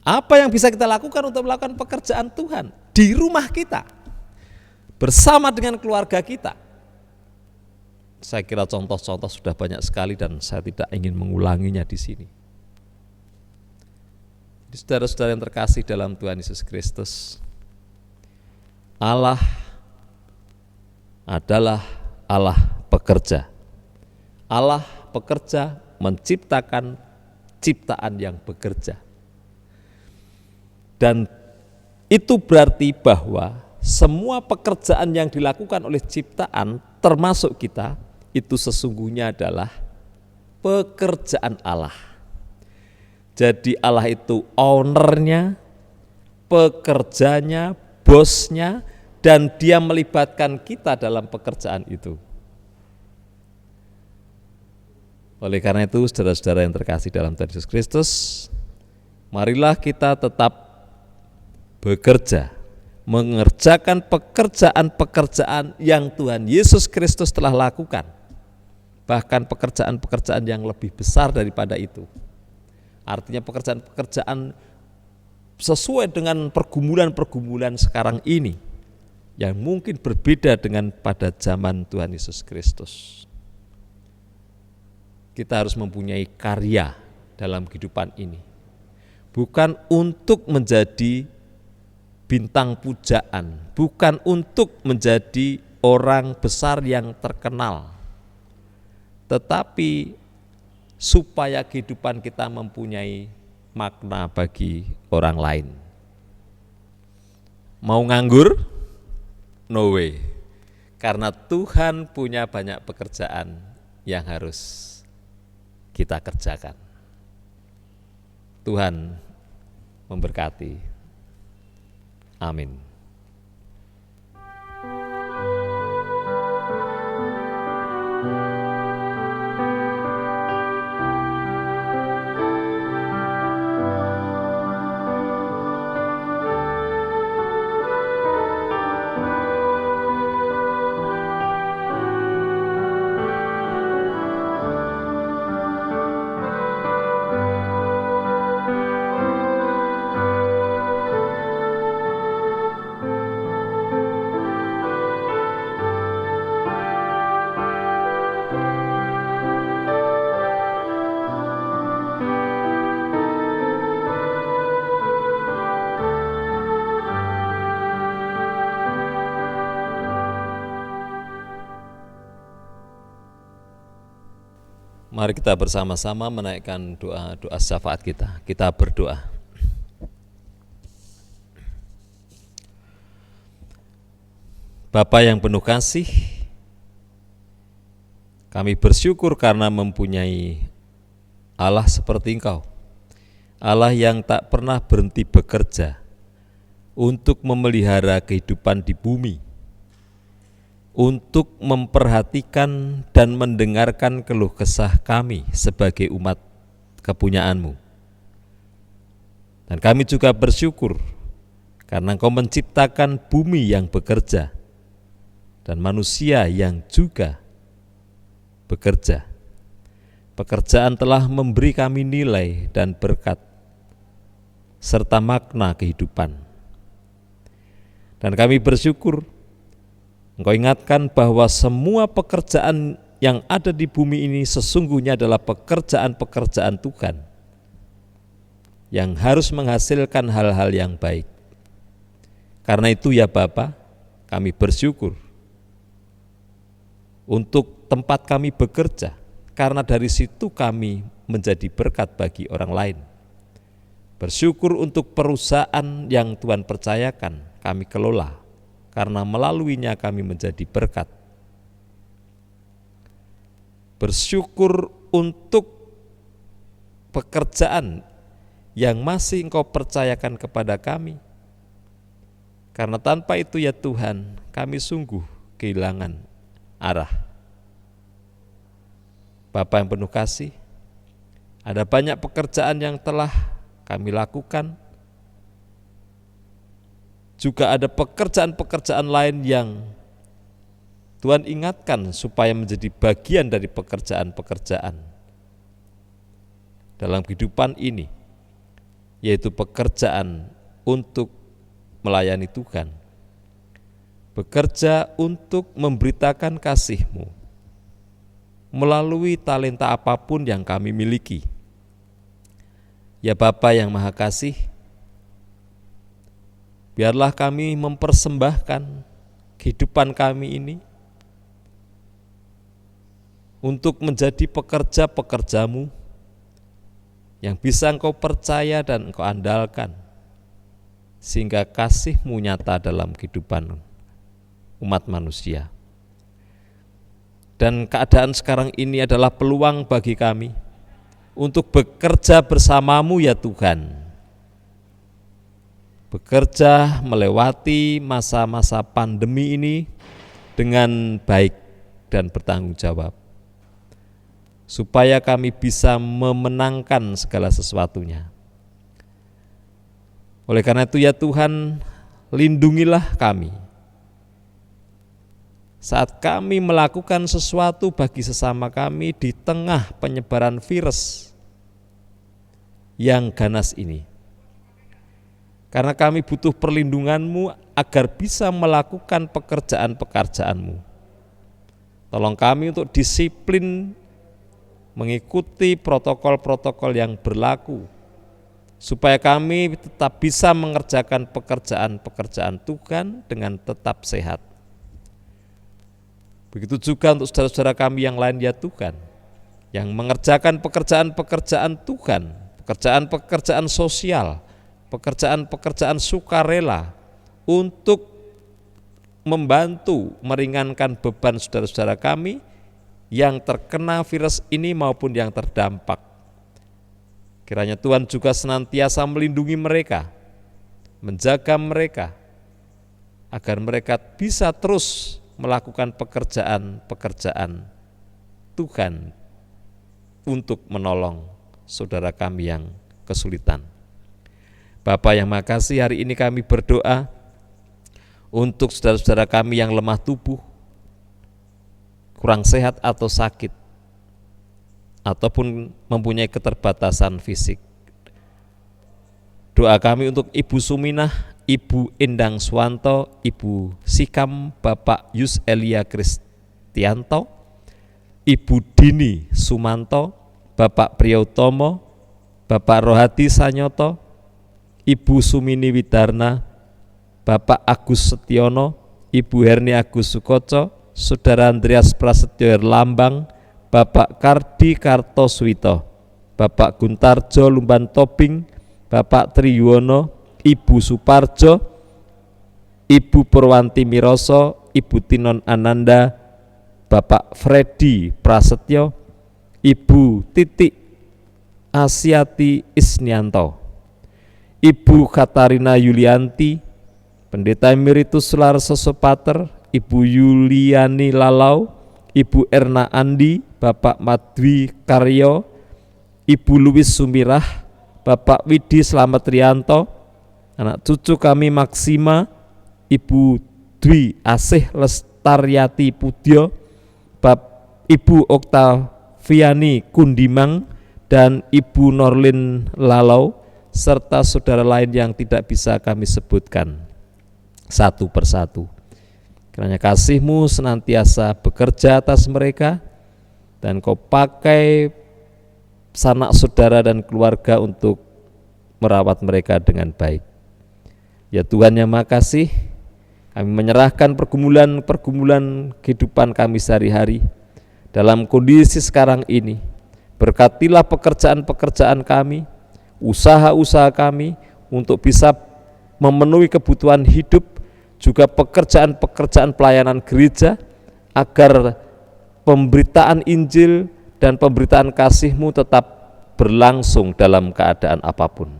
C: Apa yang bisa kita lakukan untuk melakukan pekerjaan Tuhan di rumah kita bersama dengan keluarga kita. Saya kira contoh-contoh sudah banyak sekali dan saya tidak ingin mengulanginya di sini. Saudara-saudara yang terkasih dalam Tuhan Yesus Kristus, Allah adalah Allah pekerja. Allah pekerja menciptakan ciptaan yang bekerja. Dan itu berarti bahwa semua pekerjaan yang dilakukan oleh ciptaan termasuk kita itu sesungguhnya adalah pekerjaan Allah. Jadi Allah itu ownernya, pekerjanya, bosnya, dan dia melibatkan kita dalam pekerjaan itu. Oleh karena itu, saudara-saudara yang terkasih dalam Tuhan Yesus Kristus, marilah kita tetap bekerja, mengerjakan pekerjaan-pekerjaan yang Tuhan Yesus Kristus telah lakukan. Bahkan pekerjaan-pekerjaan yang lebih besar daripada itu. Artinya pekerjaan-pekerjaan sesuai dengan pergumulan-pergumulan sekarang ini yang mungkin berbeda dengan pada zaman Tuhan Yesus Kristus. Kita harus mempunyai karya dalam kehidupan ini. Bukan untuk menjadi bintang pujaan, bukan untuk menjadi orang besar yang terkenal, tetapi supaya kehidupan kita mempunyai makna bagi orang lain. Mau nganggur? No way. Karena Tuhan punya banyak pekerjaan yang harus kita kerjakan. Tuhan memberkati. Amin. Mari kita bersama-sama menaikkan doa syafaat kita. Kita berdoa. Bapa yang penuh kasih, kami bersyukur karena mempunyai Allah seperti Engkau. Allah yang tak pernah berhenti bekerja untuk memelihara kehidupan di bumi, untuk memperhatikan dan mendengarkan keluh kesah kami sebagai umat kepunyaan-Mu. Dan kami juga bersyukur karena Engkau menciptakan bumi yang bekerja dan manusia yang juga bekerja. Pekerjaan telah memberi kami nilai dan berkat serta makna kehidupan. Dan kami bersyukur Engkau ingatkan bahwa semua pekerjaan yang ada di bumi ini sesungguhnya adalah pekerjaan-pekerjaan Tuhan yang harus menghasilkan hal-hal yang baik. Karena itu ya Bapa, kami bersyukur untuk tempat kami bekerja, karena dari situ kami menjadi berkat bagi orang lain. Bersyukur untuk perusahaan yang Tuhan percayakan kami kelola, karena melaluinya kami menjadi berkat. Bersyukur untuk pekerjaan yang masih Engkau percayakan kepada kami, karena tanpa itu ya Tuhan, kami sungguh kehilangan arah. Bapa yang penuh kasih, ada banyak pekerjaan yang telah kami lakukan, juga ada pekerjaan-pekerjaan lain yang Tuhan ingatkan supaya menjadi bagian dari pekerjaan-pekerjaan dalam kehidupan ini, yaitu pekerjaan untuk melayani Tuhan, bekerja untuk memberitakan kasih-Mu melalui talenta apapun yang kami miliki. Ya Bapa yang Maha Kasih, biarlah kami mempersembahkan kehidupan kami ini untuk menjadi pekerja-pekerjamu yang bisa engkau percaya dan engkau andalkan, sehingga kasih-Mu nyata dalam kehidupan umat manusia. Dan keadaan sekarang ini adalah peluang bagi kami untuk bekerja bersama-Mu ya Tuhan. Bekerja melewati masa-masa pandemi ini dengan baik dan bertanggung jawab, supaya kami bisa memenangkan segala sesuatunya. Oleh karena itu ya Tuhan, lindungilah kami saat kami melakukan sesuatu bagi sesama kami di tengah penyebaran virus yang ganas ini. Karena kami butuh perlindungan-Mu agar bisa melakukan pekerjaan-pekerjaan-Mu. Tolong kami untuk disiplin mengikuti protokol-protokol yang berlaku, supaya kami tetap bisa mengerjakan pekerjaan-pekerjaan Tuhan dengan tetap sehat. Begitu juga untuk saudara-saudara kami yang lain ya Tuhan, yang mengerjakan pekerjaan-pekerjaan Tuhan, pekerjaan-pekerjaan sosial, pekerjaan-pekerjaan sukarela untuk membantu meringankan beban saudara-saudara kami yang terkena virus ini maupun yang terdampak. Kiranya Tuhan juga senantiasa melindungi mereka, menjaga mereka, agar mereka bisa terus melakukan pekerjaan-pekerjaan Tuhan untuk menolong saudara kami yang kesulitan. Bapa yang makasih, hari ini kami berdoa untuk saudara-saudara kami yang lemah tubuh, kurang sehat atau sakit, ataupun mempunyai keterbatasan fisik. Doa kami untuk Ibu Suminah, Ibu Endang Suwanto, Ibu Sikam, Bapak Yus Elia Kristianto, Ibu Dini Sumanto, Bapak Priyautomo, Bapak Rohadi Sanyoto, Ibu Sumini Widarna, Bapak Agus Setiono, Ibu Herni Agus Sukoco, Saudara Andreas Prasetyo Erlambang, Bapak Kardi Kartoswito, Bapak Guntarjo Lumban Tobing, Bapak Triyuwono, Ibu Suparjo, Ibu Purwanti Miroso, Ibu Tinon Ananda, Bapak Freddy Prasetyo, Ibu Titik Asyati Isnianto, Ibu Katarina Yulianti, Pendeta Emeritus Sularso Sopater, Ibu Yuliani Lalau, Ibu Erna Andi, Bapak Madwi Karyo, Ibu Luwis Sumirah, Bapak Widi Slamet Rianto, anak cucu kami Maksima, Ibu Dwi Asih Lestaryati Pudyo, Ibu Oktaviani Kundimang, dan Ibu Norlin Lalau, serta saudara lain yang tidak bisa kami sebutkan satu persatu. Kiranya kasih-Mu senantiasa bekerja atas mereka, dan Kau pakai sanak saudara dan keluarga untuk merawat mereka dengan baik. Ya Tuhan yang makasih, kami menyerahkan pergumulan kehidupan kami sehari-hari dalam kondisi sekarang ini. Berkatilah pekerjaan-pekerjaan kami, usaha-usaha kami untuk bisa memenuhi kebutuhan hidup, juga pekerjaan-pekerjaan pelayanan gereja, agar pemberitaan Injil dan pemberitaan kasih-Mu tetap berlangsung dalam keadaan apapun.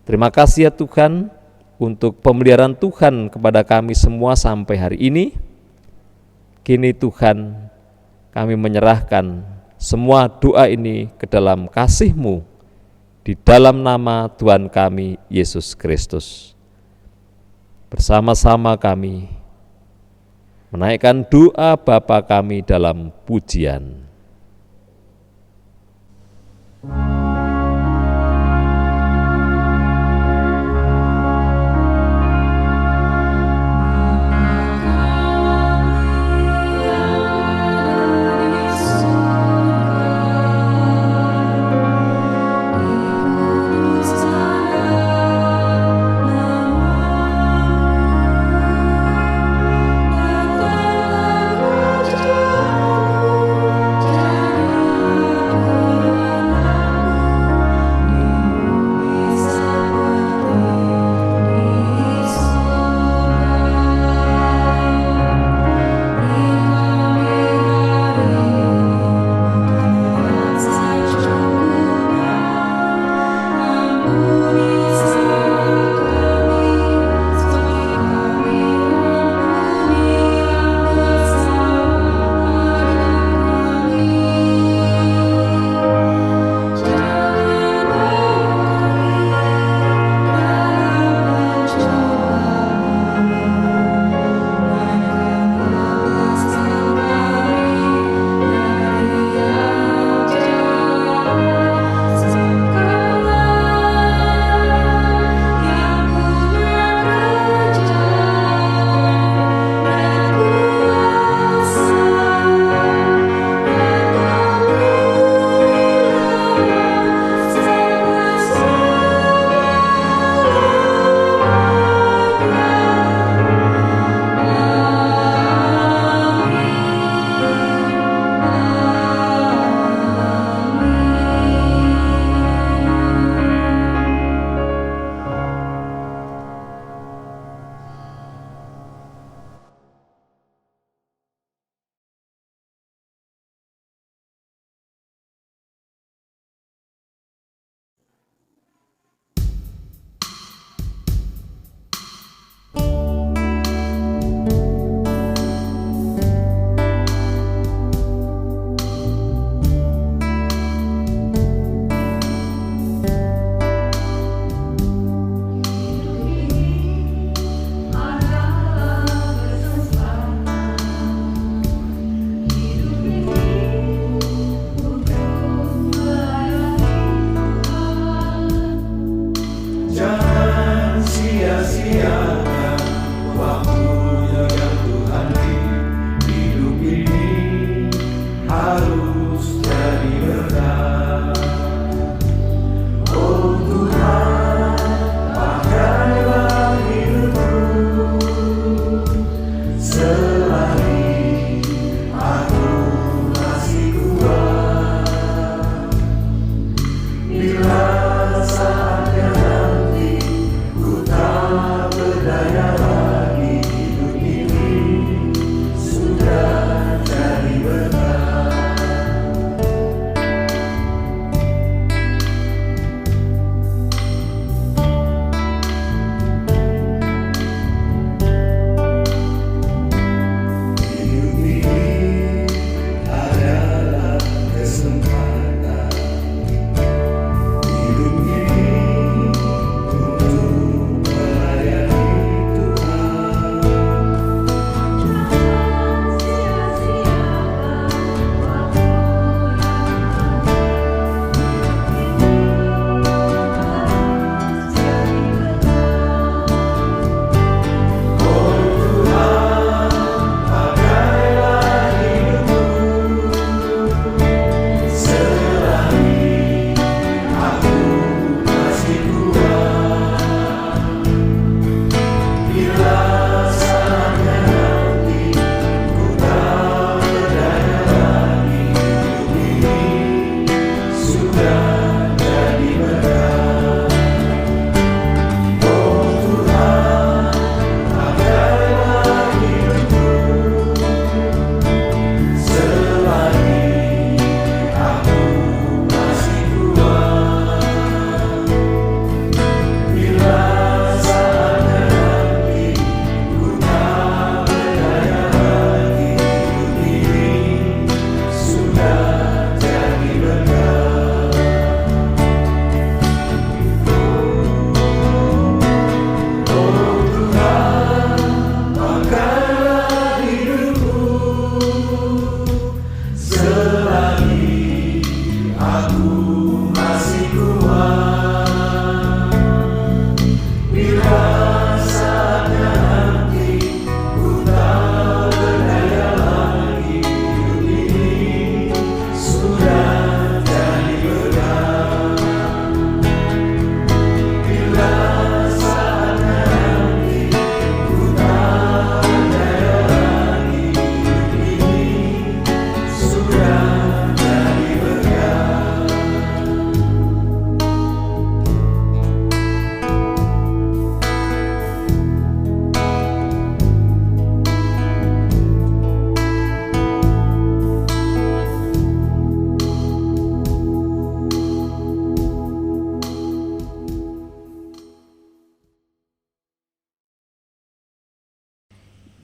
C: Terima kasih ya Tuhan untuk pemeliharaan Tuhan kepada kami semua sampai hari ini. Kini Tuhan, kami menyerahkan semua doa ini ke dalam kasih-Mu, di dalam nama Tuhan kami Yesus Kristus. Bersama-sama kami menaikkan doa Bapa kami dalam pujian.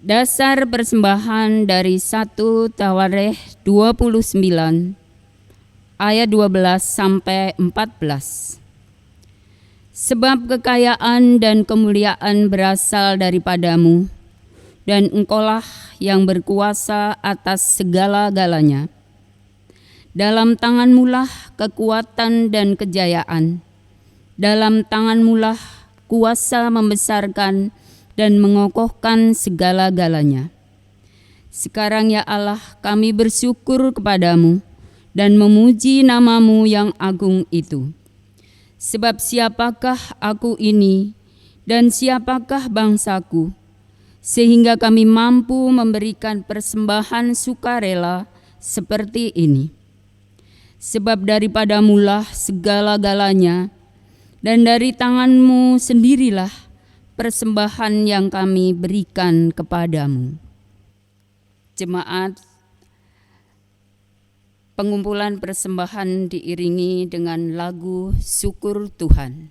A: Dasar persembahan dari 1 Tawarikh 29 ayat 12 sampai 14. Sebab kekayaan dan kemuliaan berasal daripadamu, dan engkaulah yang berkuasa atas segala-galanya. Dalam tanganmulah kekuatan dan kejayaan. Dalam tanganmulah kuasa membesarkan dan mengokohkan segala-galanya. Sekarang ya Allah, kami bersyukur kepadamu dan memuji namamu yang agung itu. Sebab siapakah aku ini dan siapakah bangsaku, sehingga kami mampu memberikan persembahan sukarela seperti ini. Sebab daripadamulah segala-galanya, dan dari tanganmu sendirilah persembahan yang kami berikan kepadamu. Jemaat, pengumpulan persembahan diiringi dengan lagu syukur Tuhan.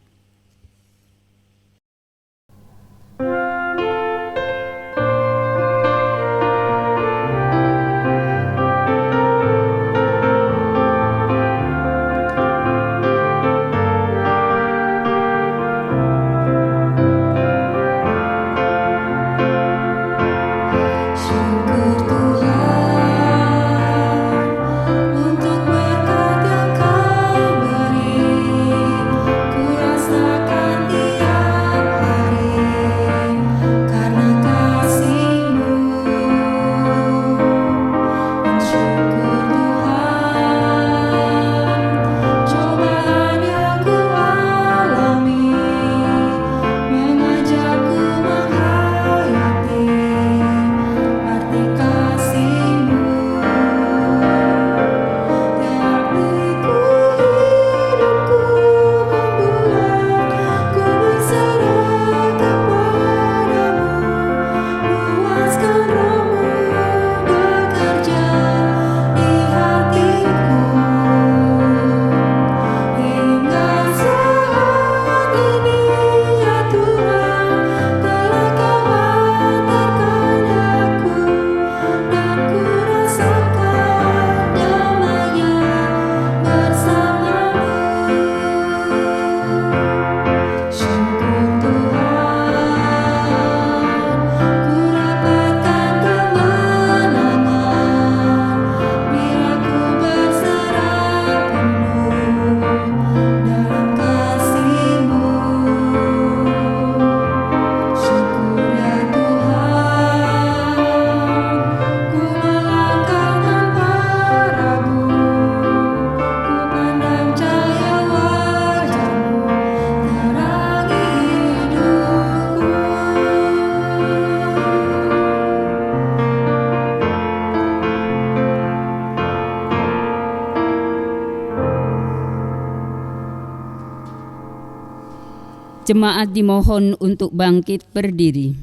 A: Jemaat dimohon untuk bangkit berdiri.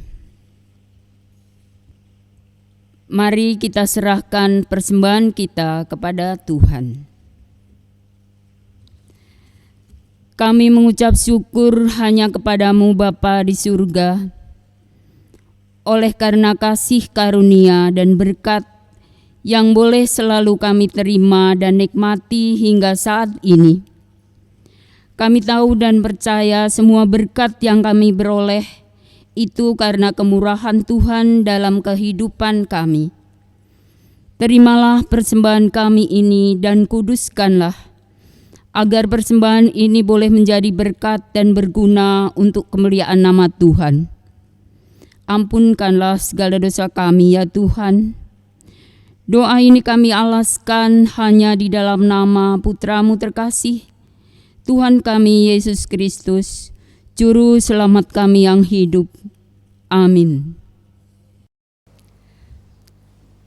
A: Mari kita serahkan persembahan kita kepada Tuhan. Kami mengucap syukur hanya kepadamu Bapa di surga, oleh karena kasih karunia dan berkat yang boleh selalu kami terima dan nikmati hingga saat ini. Kami tahu dan percaya semua berkat yang kami beroleh itu karena kemurahan Tuhan dalam kehidupan kami. Terimalah persembahan kami ini dan kuduskanlah, agar persembahan ini boleh menjadi berkat dan berguna untuk kemuliaan nama Tuhan. Ampunkanlah segala dosa kami ya Tuhan. Doa ini kami alaskan hanya di dalam nama Putra-Mu terkasih, Tuhan kami Yesus Kristus, Juru Selamat kami yang hidup. Amin.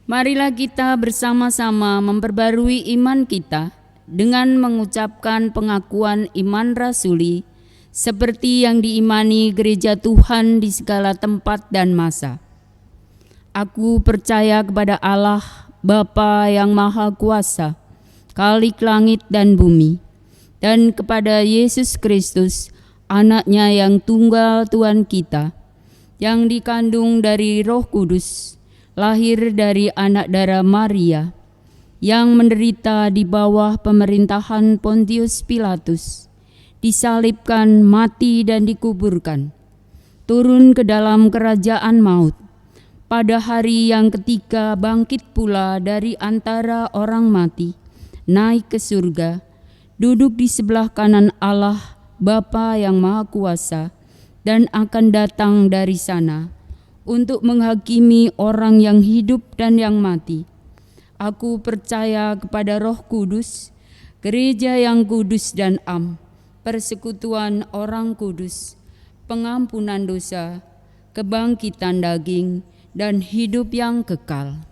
A: Marilah kita bersama-sama memperbarui iman kita dengan mengucapkan pengakuan iman rasuli seperti yang diimani gereja Tuhan di segala tempat dan masa. Aku percaya kepada Allah, Bapa yang Maha Kuasa, Khalik langit dan bumi, dan kepada Yesus Kristus, Anaknya yang tunggal Tuhan kita, yang dikandung dari Roh Kudus, lahir dari anak darah Maria, yang menderita di bawah pemerintahan Pontius Pilatus, disalibkan, mati dan dikuburkan, turun ke dalam kerajaan maut. Pada hari yang ketiga bangkit pula dari antara orang mati, naik ke surga, duduk di sebelah kanan Allah Bapa yang Maha Kuasa, dan akan datang dari sana untuk menghakimi orang yang hidup dan yang mati. Aku percaya kepada Roh Kudus, gereja yang kudus dan am, persekutuan orang kudus, pengampunan dosa, kebangkitan daging, dan hidup yang kekal.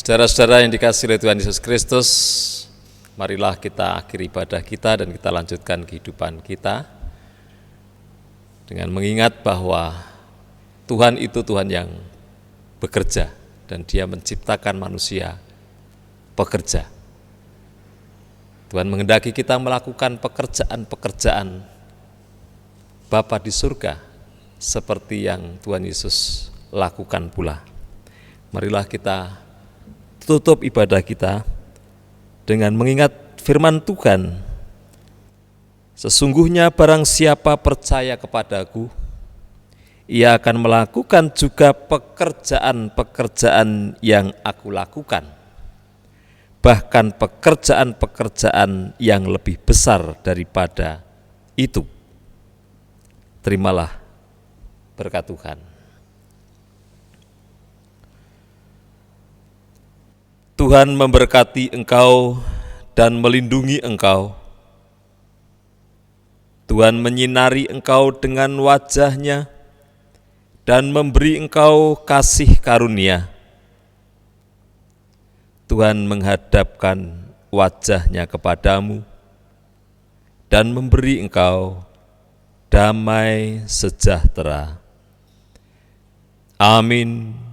C: Saudara-saudara yang dikasihi oleh Tuhan Yesus Kristus, marilah kita akhiri ibadah kita dan kita lanjutkan kehidupan kita dengan mengingat bahwa Tuhan itu Tuhan yang bekerja dan Dia menciptakan manusia pekerja. Tuhan menghendaki kita melakukan pekerjaan-pekerjaan Bapa di surga seperti yang Tuhan Yesus lakukan pula. Marilah kita tutup ibadah kita dengan mengingat firman Tuhan. Sesungguhnya barang siapa percaya kepadaku, ia akan melakukan juga pekerjaan-pekerjaan yang aku lakukan, bahkan pekerjaan-pekerjaan yang lebih besar daripada itu. Terimalah berkat Tuhan. Tuhan memberkati engkau dan melindungi engkau. Tuhan menyinari engkau dengan wajah-Nya dan memberi engkau kasih karunia. Tuhan menghadapkan wajah-Nya kepadamu dan memberi engkau damai sejahtera. Amin.